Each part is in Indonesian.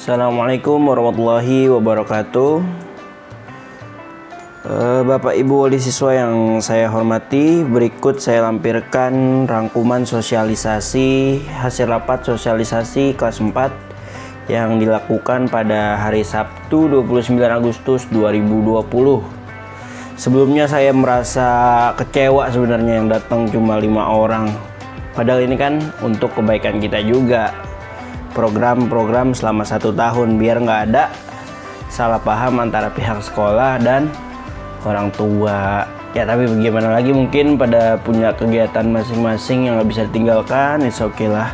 Assalamualaikum warahmatullahi wabarakatuh. Bapak Ibu wali siswa yang saya hormati, berikut saya lampirkan rangkuman sosialisasi hasil rapat sosialisasi kelas 4 yang dilakukan pada hari Sabtu 29 Agustus 2020. Sebelumnya saya merasa kecewa sebenarnya yang datang cuma 5 orang. Padahal ini kan untuk kebaikan kita juga. Program-program selama 1 tahun biar nggak ada salah paham antara pihak sekolah dan orang tua. Ya tapi bagaimana lagi, mungkin pada punya kegiatan masing-masing yang nggak bisa ditinggalkan, it's okay lah.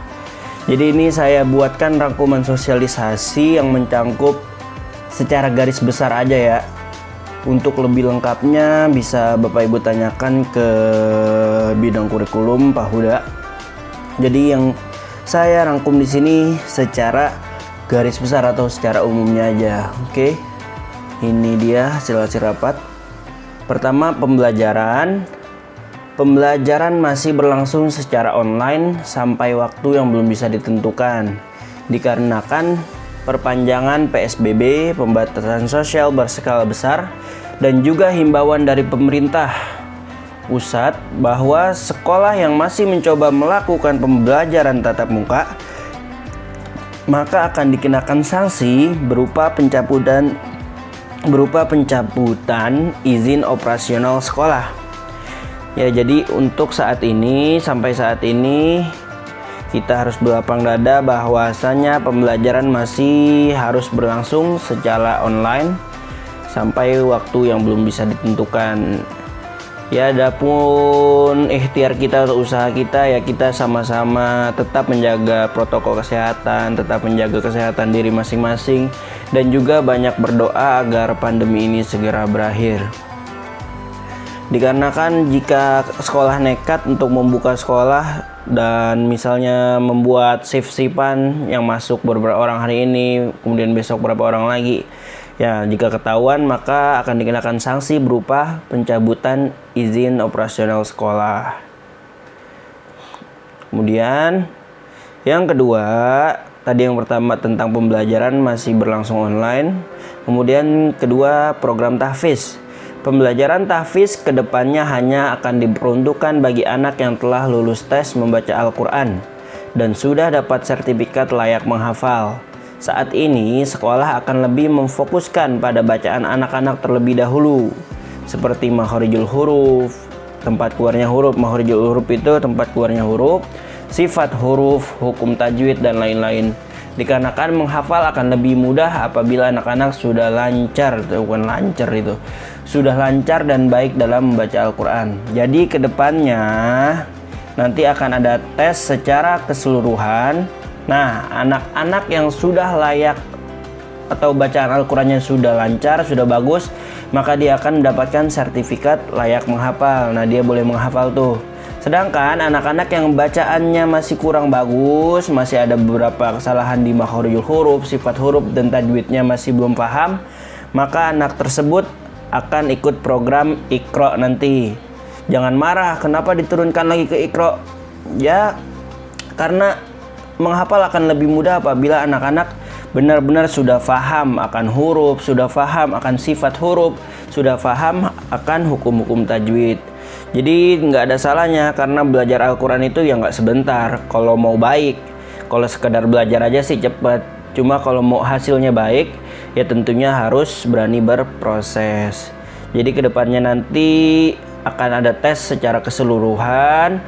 Jadi ini saya buatkan rangkuman sosialisasi yang mencangkup secara garis besar aja ya. Untuk lebih lengkapnya bisa Bapak Ibu tanyakan ke bidang kurikulum Pak Huda. Jadi yang saya rangkum di sini secara garis besar atau secara umumnya aja. Oke. Ini dia hasil rapat. Pertama, pembelajaran. Pembelajaran masih berlangsung secara online sampai waktu yang belum bisa ditentukan. Dikarenakan perpanjangan PSBB, pembatasan sosial berskala besar, dan juga himbauan dari pemerintah pusat bahwa sekolah yang masih mencoba melakukan pembelajaran tatap muka maka akan dikenakan sanksi berupa pencabutan izin operasional sekolah. Ya, jadi untuk sampai saat ini kita harus berlapang dada bahwasanya pembelajaran masih harus berlangsung secara online sampai waktu yang belum bisa ditentukan. Ya, adapun ikhtiar kita atau usaha kita, ya kita sama-sama tetap menjaga protokol kesehatan, tetap menjaga kesehatan diri masing-masing, dan juga banyak berdoa agar pandemi ini segera berakhir. Dikarenakan jika sekolah nekat untuk membuka sekolah dan misalnya membuat shift-shiftan yang masuk beberapa orang hari ini, kemudian besok berapa orang lagi, ya, jika ketahuan maka akan dikenakan sanksi berupa pencabutan izin operasional sekolah. Kemudian yang kedua, tadi yang pertama tentang pembelajaran masih berlangsung online. Kemudian kedua, program tahfiz. Pembelajaran tahfiz kedepannya hanya akan diperuntukkan bagi anak yang telah lulus tes membaca Al-Quran dan sudah dapat sertifikat layak menghafal. Saat ini sekolah akan lebih memfokuskan pada bacaan anak-anak terlebih dahulu, seperti makharijul huruf, tempat keluarnya huruf. Makharijul huruf itu tempat keluarnya huruf, sifat huruf, hukum tajwid, dan lain-lain. Dikarenakan menghafal akan lebih mudah apabila anak-anak sudah sudah lancar dan baik dalam membaca Al-Quran. Jadi kedepannya nanti akan ada tes secara keseluruhan. Nah, anak-anak yang sudah layak atau bacaan Al-Qurannya sudah lancar, sudah bagus, maka dia akan mendapatkan sertifikat layak menghafal. Nah, dia boleh menghafal tuh. Sedangkan anak-anak yang bacaannya masih kurang bagus, masih ada beberapa kesalahan di makharijul huruf, sifat huruf, dan tajwidnya masih belum paham, maka anak tersebut akan ikut program Iqra nanti. Jangan marah, kenapa diturunkan lagi ke Iqra? Ya, karena menghafal akan lebih mudah apabila anak-anak benar-benar sudah paham akan huruf, sudah paham akan sifat huruf, sudah paham akan hukum-hukum tajwid. Jadi nggak ada salahnya, karena belajar Al-Quran itu ya nggak sebentar. Kalau mau baik, kalau sekedar belajar aja sih cepat. Cuma kalau mau hasilnya baik, ya tentunya harus berani berproses. Jadi kedepannya nanti akan ada tes secara keseluruhan.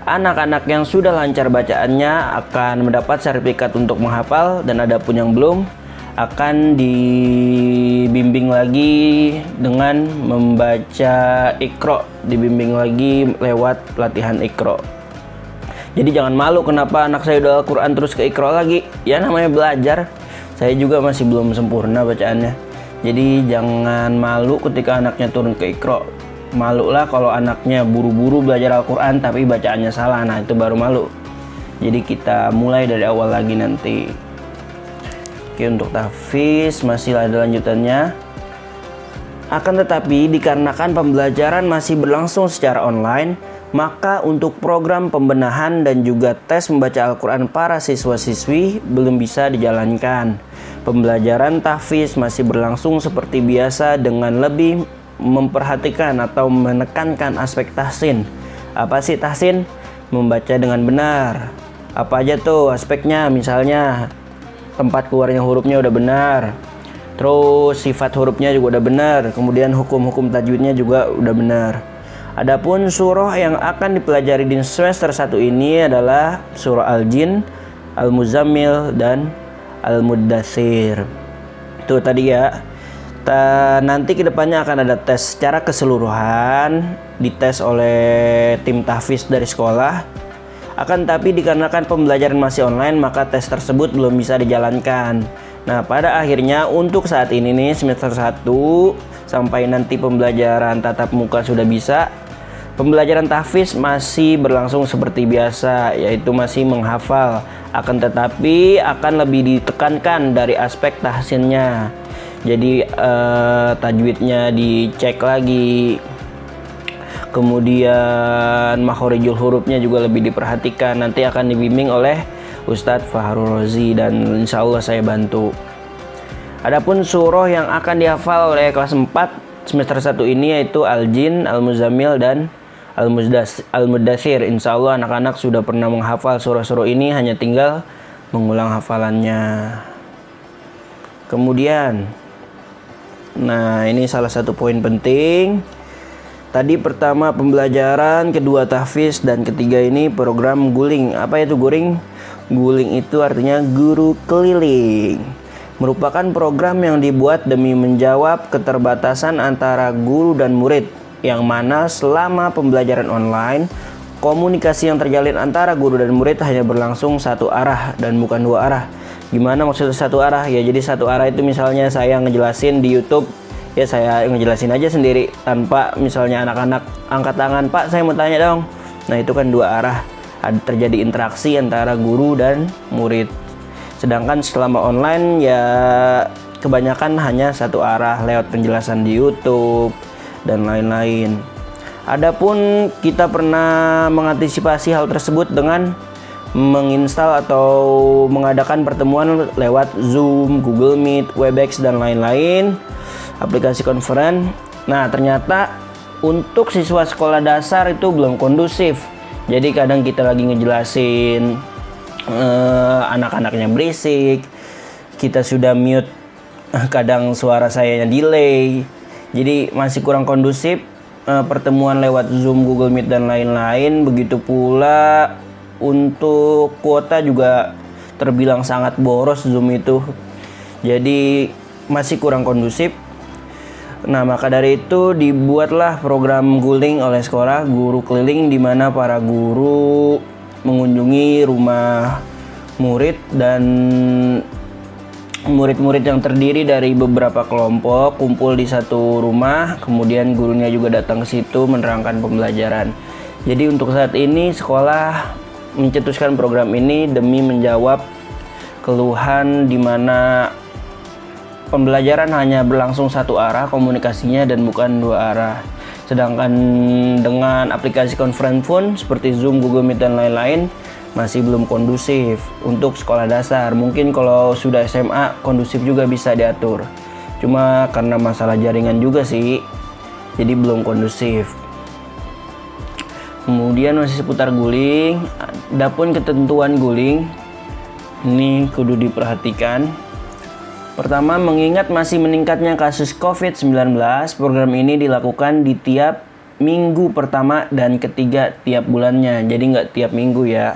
Anak-anak yang sudah lancar bacaannya akan mendapat sertifikat untuk menghafal, dan adapun yang belum akan dibimbing lagi dengan membaca Iqra, dibimbing lagi lewat pelatihan Iqra. Jadi jangan malu kenapa anak saya udah Al-Quran terus ke Iqra lagi. Ya namanya belajar. Saya juga masih belum sempurna bacaannya. Jadi jangan malu ketika anaknya turun ke Iqra. Malu lah kalau anaknya buru-buru belajar Al-Quran tapi bacaannya salah. Nah, itu baru malu. Jadi kita mulai dari awal lagi nanti. Oke, untuk tahfiz masih ada lanjutannya. Akan tetapi dikarenakan pembelajaran masih berlangsung secara online, maka untuk program pembenahan dan juga tes membaca Al-Quran para siswa-siswi belum bisa dijalankan. Pembelajaran tahfiz masih berlangsung seperti biasa dengan lebih memperhatikan atau menekankan aspek tahsin. Apa sih tahsin? Membaca dengan benar. Apa aja tuh aspeknya? Misalnya tempat keluarnya hurufnya udah benar, terus sifat hurufnya juga udah benar, kemudian hukum-hukum tajwidnya juga udah benar. Adapun surah yang akan dipelajari di semester 1 ini adalah surah Al-Jin, Al-Muzammil, dan Al-Muddatsir. Itu tadi ya. Nanti kedepannya akan ada tes secara keseluruhan, dites oleh tim tahfiz dari sekolah. Akan tapi dikarenakan pembelajaran masih online, maka tes tersebut belum bisa dijalankan. Nah, pada akhirnya untuk saat ini nih semester 1 sampai nanti pembelajaran tatap muka sudah bisa, pembelajaran tahfiz masih berlangsung seperti biasa, yaitu masih menghafal. Akan tetapi akan lebih ditekankan dari aspek tahsinnya. Jadi tajwidnya dicek lagi. Kemudian makhorijul hurufnya juga lebih diperhatikan. Nanti akan dibimbing oleh Ustadz Fahrul Razi dan insya Allah saya bantu. Adapun surah yang akan dihafal oleh kelas 4 semester 1 ini yaitu Al-Jin, Al-Muzammil, dan Al-Muddatsir. Insya Allah anak-anak sudah pernah menghafal surah-surah ini, hanya tinggal mengulang hafalannya. Kemudian, nah ini salah satu poin penting. Tadi pertama pembelajaran, kedua tahfiz, dan ketiga ini program guling. Apa itu guling? Guling itu artinya guru keliling. Merupakan program yang dibuat demi menjawab keterbatasan antara guru dan murid, yang mana selama pembelajaran online, komunikasi yang terjalin antara guru dan murid hanya berlangsung satu arah dan bukan dua arah. Gimana maksudnya satu arah? Ya jadi satu arah itu misalnya saya ngejelasin di YouTube, ya saya ngejelasin aja sendiri tanpa misalnya anak-anak angkat tangan, Pak saya mau tanya dong. Nah itu kan dua arah, ada terjadi interaksi antara guru dan murid. Sedangkan selama online ya kebanyakan hanya satu arah lewat penjelasan di YouTube dan lain-lain. Adapun kita pernah mengantisipasi hal tersebut dengan menginstal atau mengadakan pertemuan lewat Zoom, Google Meet, Webex, dan lain-lain aplikasi conference. Nah ternyata untuk siswa sekolah dasar itu belum kondusif. Jadi kadang kita lagi ngejelasin anak-anaknya berisik, kita sudah mute, kadang suara saya delay. Jadi masih kurang kondusif pertemuan lewat Zoom, Google Meet, dan lain-lain. Begitu pula untuk kuota juga terbilang sangat boros Zoom itu. Jadi masih kurang kondusif. Nah, maka dari itu dibuatlah program guling oleh sekolah guru keliling, di mana para guru mengunjungi rumah murid dan murid-murid yang terdiri dari beberapa kelompok kumpul di satu rumah, kemudian gurunya juga datang ke situ menerangkan pembelajaran. Jadi untuk saat ini sekolah mencetuskan program ini demi menjawab keluhan di mana pembelajaran hanya berlangsung satu arah komunikasinya dan bukan dua arah. Sedangkan dengan aplikasi conference pun seperti Zoom, Google Meet, dan lain-lain masih belum kondusif untuk sekolah dasar. Mungkin kalau sudah SMA kondusif juga bisa diatur. Cuma karena masalah jaringan juga sih, jadi belum kondusif. Kemudian masih seputar guling. Adapun ketentuan guling ini kudu diperhatikan. Pertama, mengingat masih meningkatnya kasus COVID-19, program ini dilakukan di tiap minggu pertama dan ketiga tiap bulannya. Jadi nggak tiap minggu ya,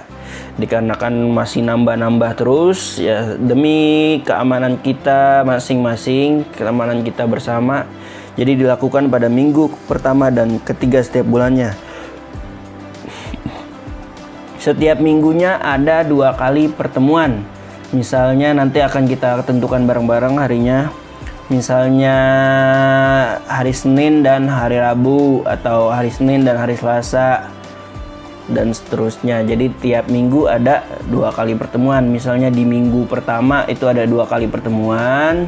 dikarenakan masih nambah-nambah terus ya, demi keamanan kita masing-masing, keamanan kita bersama. Jadi dilakukan pada minggu pertama dan ketiga setiap bulannya. Setiap minggunya ada 2 kali pertemuan. Misalnya nanti akan kita tentukan bareng-bareng harinya. Misalnya hari Senin dan hari Rabu, atau hari Senin dan hari Selasa, dan seterusnya. Jadi tiap minggu ada 2 kali pertemuan. Misalnya di minggu pertama itu ada 2 kali pertemuan,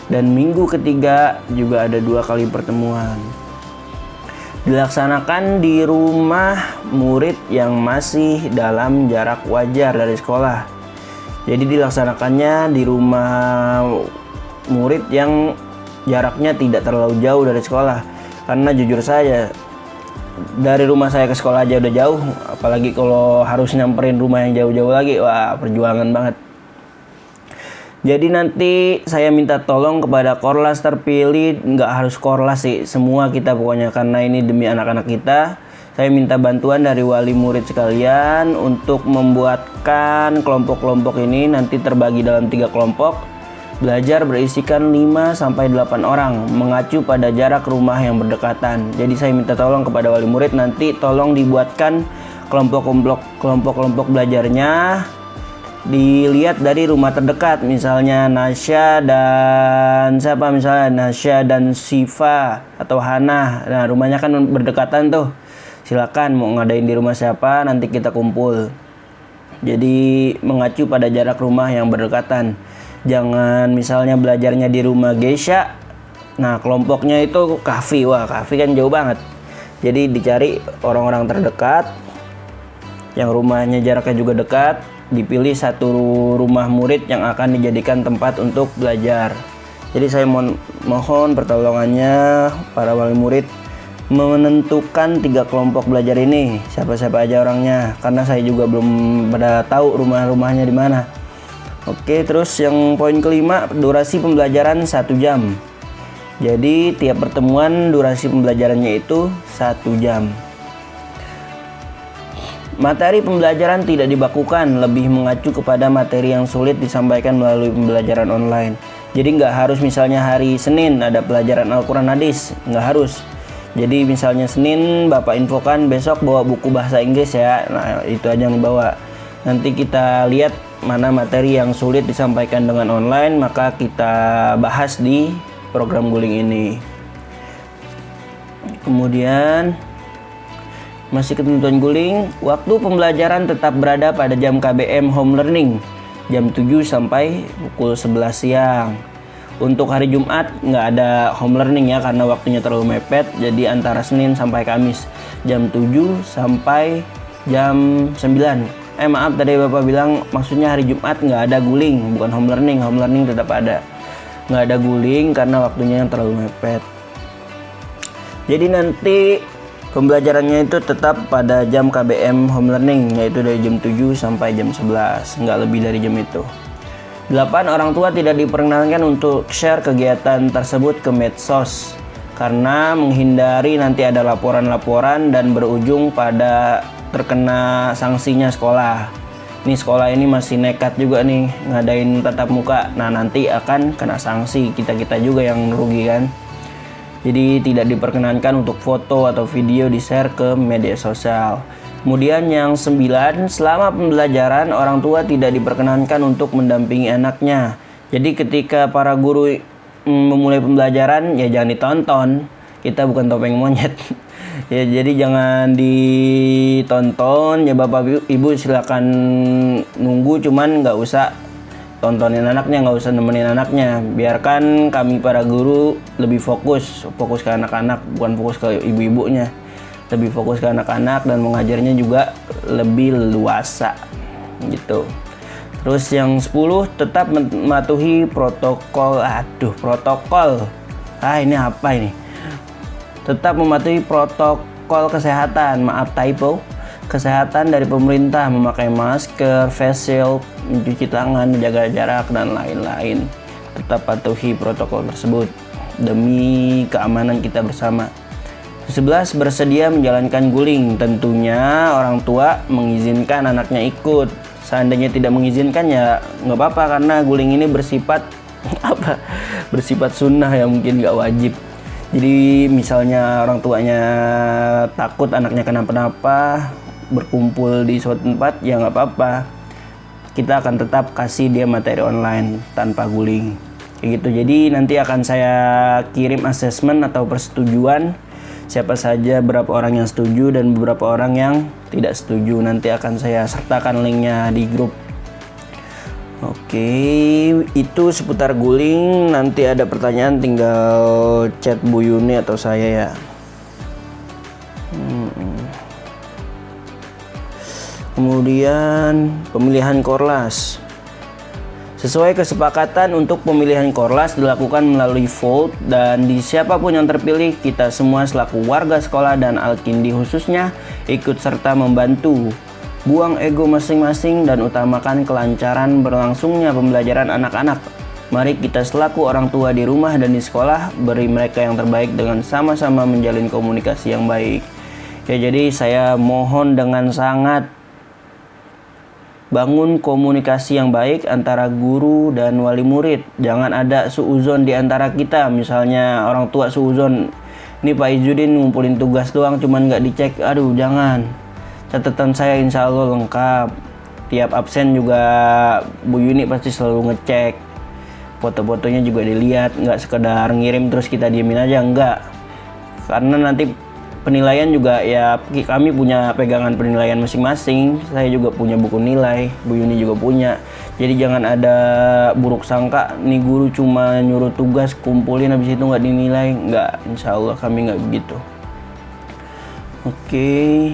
dan minggu ketiga juga ada 2 kali pertemuan. Dilaksanakan di rumah murid yang masih dalam jarak wajar dari sekolah. Jadi dilaksanakannya di rumah murid yang jaraknya tidak terlalu jauh dari sekolah. Karena jujur saja, dari rumah saya ke sekolah aja udah jauh, apalagi kalau harus nyamperin rumah yang jauh-jauh lagi, wah perjuangan banget. Jadi nanti saya minta tolong kepada Korlas terpilih, nggak harus Korlas sih, semua kita pokoknya, karena ini demi anak-anak kita. Saya minta bantuan dari wali murid sekalian untuk membuatkan kelompok-kelompok ini nanti terbagi dalam 3 kelompok. Belajar berisikan 5-8 orang, mengacu pada jarak rumah yang berdekatan. Jadi saya minta tolong kepada wali murid, nanti tolong dibuatkan kelompok-kelompok belajarnya. Dilihat dari rumah terdekat, misalnya Nasya dan siapa, misalnya Nasya dan Siva atau Hana. Nah, rumahnya kan berdekatan tuh. Silakan mau ngadain di rumah siapa, nanti kita kumpul. Jadi mengacu pada jarak rumah yang berdekatan. Jangan misalnya belajarnya di rumah Geisha, nah kelompoknya itu Kahfi. Wah, Kahfi kan jauh banget. Jadi dicari orang-orang terdekat yang rumahnya jaraknya juga dekat, dipilih satu rumah murid yang akan dijadikan tempat untuk belajar. Jadi saya mohon pertolongannya para wali murid menentukan 3 kelompok belajar ini, siapa-siapa aja orangnya, karena saya juga belum pada tahu rumah-rumahnya di mana. Oke, terus yang poin kelima, durasi pembelajaran 1 jam. Jadi tiap pertemuan durasi pembelajarannya itu 1 jam. Materi pembelajaran tidak dibakukan, lebih mengacu kepada materi yang sulit disampaikan melalui pembelajaran online. Jadi nggak harus misalnya hari Senin ada pelajaran Al-Quran Hadis, nggak harus. Jadi misalnya Senin Bapak infokan besok bawa buku bahasa Inggris ya. Nah, itu aja yang dibawa. Nanti kita lihat mana materi yang sulit disampaikan dengan online, maka kita bahas di program Guling ini. Kemudian masih ketentuan Guling, waktu pembelajaran tetap berada pada jam KBM home learning, jam 7 sampai pukul 11 siang. Untuk hari Jumat nggak ada home learning ya, karena waktunya terlalu mepet. Jadi antara Senin sampai Kamis jam 7 sampai jam 9. Maaf tadi Bapak bilang maksudnya hari Jumat nggak ada Guling, bukan home learning. Home learning tetap ada. Nggak ada Guling karena waktunya yang terlalu mepet. Jadi nanti pembelajarannya itu tetap pada jam KBM home learning, yaitu dari jam 7 sampai jam 11, nggak lebih dari jam itu. 8. Orang tua tidak diperkenankan untuk share kegiatan tersebut ke medsos karena menghindari nanti ada laporan-laporan dan berujung pada terkena sanksinya sekolah. Ini sekolah ini masih nekat juga nih ngadain tatap muka. Nah, nanti akan kena sanksi, kita-kita juga yang rugi kan. Jadi tidak diperkenankan untuk foto atau video di-share ke media sosial. Kemudian yang 9, selama pembelajaran orang tua tidak diperkenankan untuk mendampingi anaknya. Jadi ketika para guru memulai pembelajaran ya jangan ditonton. Kita bukan topeng monyet. Ya jadi jangan ditonton ya, Bapak Ibu silakan nunggu, cuman nggak usah tontonin anaknya, nggak usah nemenin anaknya. Biarkan kami para guru lebih fokus ke anak-anak, bukan fokus ke ibu-ibunya. Lebih fokus ke anak-anak dan mengajarnya juga lebih leluasa gitu. Terus yang 10, tetap mematuhi protokol. Ini apa ini? Tetap mematuhi protokol kesehatan. Maaf typo. Kesehatan dari pemerintah, memakai masker, face shield, mencuci tangan, menjaga jarak dan lain-lain. Tetap patuhi protokol tersebut demi keamanan kita bersama. 11, bersedia menjalankan Guling. Tentunya orang tua mengizinkan anaknya ikut. Seandainya tidak mengizinkan ya nggak apa-apa, karena Guling ini bersifat bersifat sunnah ya, mungkin nggak wajib. Jadi misalnya orang tuanya takut anaknya kenapa-napa berkumpul di suatu tempat ya nggak apa-apa. Kita akan tetap kasih dia materi online tanpa Guling. Kayak gitu. Jadi nanti akan saya kirim asesmen atau persetujuan. Siapa saja berapa orang yang setuju dan beberapa orang yang tidak setuju. Nanti akan saya sertakan linknya di grup. Oke, itu seputar Guling. Nanti ada pertanyaan tinggal chat Bu Yuni atau saya ya. Kemudian pemilihan Korlas. Sesuai kesepakatan untuk pemilihan Korlas dilakukan melalui vote dan di siapapun yang terpilih, kita semua selaku warga sekolah dan Al-Kindi khususnya ikut serta membantu. Buang ego masing-masing dan utamakan kelancaran berlangsungnya pembelajaran anak-anak. Mari kita selaku orang tua di rumah dan di sekolah beri mereka yang terbaik dengan sama-sama menjalin komunikasi yang baik. Ya, jadi saya mohon dengan sangat bangun komunikasi yang baik antara guru dan wali murid. Jangan ada suuzon di antara kita. Misalnya orang tua suuzon, ini Pak Izudin ngumpulin tugas doang cuman nggak dicek. Aduh, jangan. Catatan saya insya Allah lengkap. Tiap absen juga Bu Yuni pasti selalu ngecek. Foto-fotonya juga dilihat, nggak sekedar ngirim terus kita diemin aja, enggak. Karena nanti penilaian juga ya kami punya pegangan penilaian masing-masing. Saya juga punya buku nilai, Bu Yuni juga punya. Jadi jangan ada buruk sangka nih guru cuma nyuruh tugas kumpulin habis itu nggak dinilai. Nggak, insya Allah kami nggak begitu. Oke.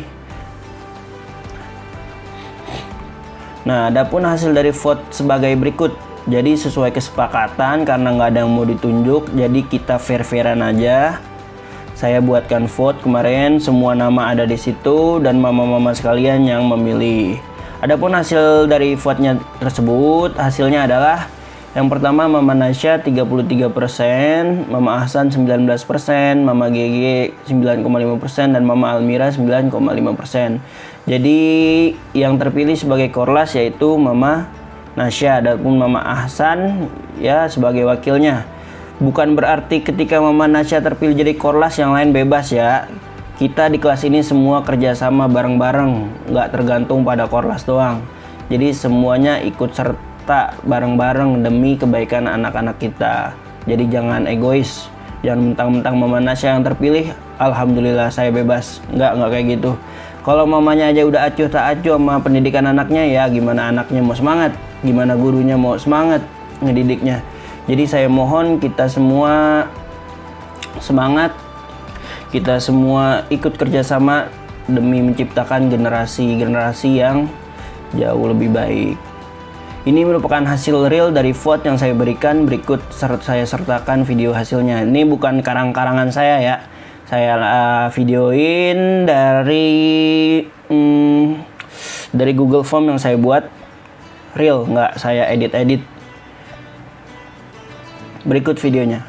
Nah, adapun hasil dari vote sebagai berikut. Jadi sesuai kesepakatan karena nggak ada yang mau ditunjuk, jadi kita fair-fairan aja. Saya buatkan vote kemarin, semua nama ada di situ dan mama-mama sekalian yang memilih. Adapun hasil dari vote-nya tersebut, hasilnya adalah yang pertama Mama Nasya 33%, Mama Ahsan 19%, Mama GG 9,5% dan Mama Almira 9,5%. Jadi yang terpilih sebagai Korlas yaitu Mama Nasya, adapun Mama Ahsan ya sebagai wakilnya. Bukan berarti ketika Mama Nasya terpilih jadi Korlas yang lain bebas ya. Kita di kelas ini semua kerjasama bareng-bareng, nggak tergantung pada Korlas doang. Jadi semuanya ikut serta bareng-bareng demi kebaikan anak-anak kita. Jadi jangan egois, jangan mentang-mentang Mama Nasya yang terpilih, alhamdulillah saya bebas. Nggak kayak gitu. Kalau mamanya aja udah acuh tak acuh sama pendidikan anaknya, ya gimana anaknya mau semangat, gimana gurunya mau semangat ngedidiknya. Jadi saya mohon kita semua semangat, kita semua ikut kerjasama demi menciptakan generasi yang jauh lebih baik. Ini merupakan hasil real dari vote yang saya berikan. Berikut saya sertakan video hasilnya. Ini bukan karang-karangan saya ya. Saya videoin dari Google Form yang saya buat real, nggak saya edit. Berikut videonya.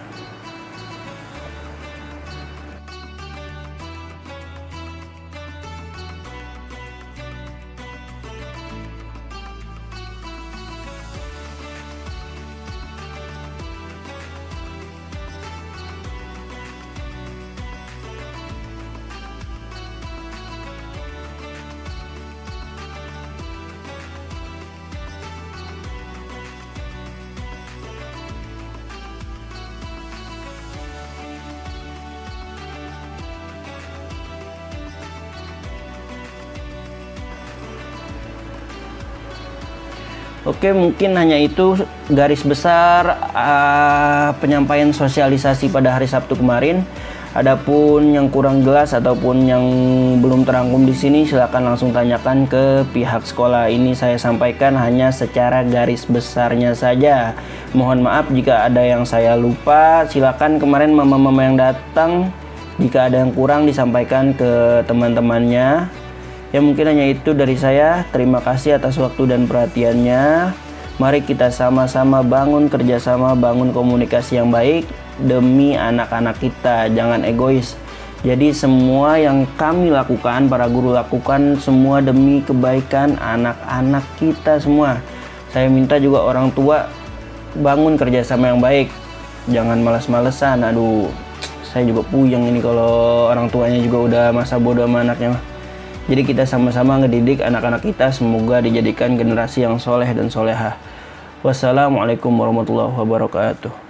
Oke, mungkin hanya itu garis besar penyampaian sosialisasi pada hari Sabtu kemarin. Adapun yang kurang jelas ataupun yang belum terangkum di sini, silakan langsung tanyakan ke pihak sekolah. Ini saya sampaikan hanya secara garis besarnya saja. Mohon maaf jika ada yang saya lupa. Silakan kemarin mama-mama yang datang, jika ada yang kurang disampaikan ke teman-temannya. Ya mungkin hanya itu dari saya. Terima kasih atas waktu dan perhatiannya. Mari kita sama-sama bangun kerjasama, bangun komunikasi yang baik demi anak-anak kita. Jangan egois. Jadi semua yang kami lakukan, para guru lakukan, semua demi kebaikan anak-anak kita semua. Saya minta juga orang tua bangun kerjasama yang baik. Jangan malas-malesan. Aduh, saya juga puyeng ini kalau orang tuanya juga udah masa bodoh sama anaknya. Jadi kita sama-sama ngedidik anak-anak kita, semoga dijadikan generasi yang soleh dan solehah. Wassalamualaikum warahmatullahi wabarakatuh.